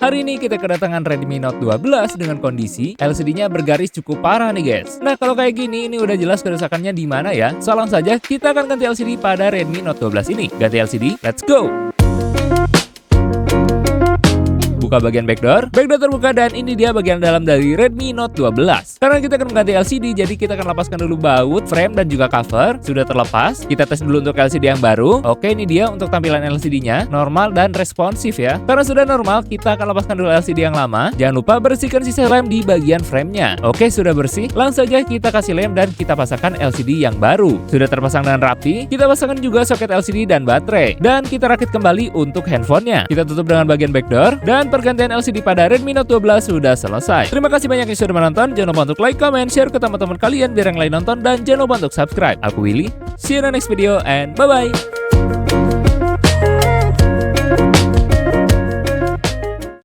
Hari ini kita kedatangan Redmi Note 12 dengan kondisi LCD-nya bergaris cukup parah nih guys. Nah kalau kayak gini ini udah jelas kerusakannya di mana ya. So langsung saja kita akan ganti LCD pada Redmi Note 12 ini. Ganti LCD, let's go! Buka bagian backdoor terbuka dan ini dia bagian dalam dari Redmi Note 12. Karena kita akan mengganti LCD, jadi kita akan lepaskan dulu baut, frame, dan juga cover. Sudah terlepas, kita tes dulu untuk LCD yang baru. Oke, ini dia untuk tampilan LCD-nya, normal dan responsif ya. Karena sudah normal, kita akan lepaskan dulu LCD yang lama. Jangan lupa bersihkan sisa lem di bagian frame-nya. Oke, sudah bersih. Langsung saja kita kasih lem dan kita pasangkan LCD yang baru. Sudah terpasang dengan rapi, kita pasangkan juga soket LCD dan baterai. Dan kita rakit kembali untuk handphonenya. Kita tutup dengan bagian backdoor dan pergantian LCD pada Redmi Note 12 sudah selesai. Terima kasih banyak yang sudah menonton. Jangan lupa untuk like, comment, share ke teman-teman kalian biar yang lain nonton dan jangan lupa untuk subscribe. Aku Willy. See you in the next video and bye-bye.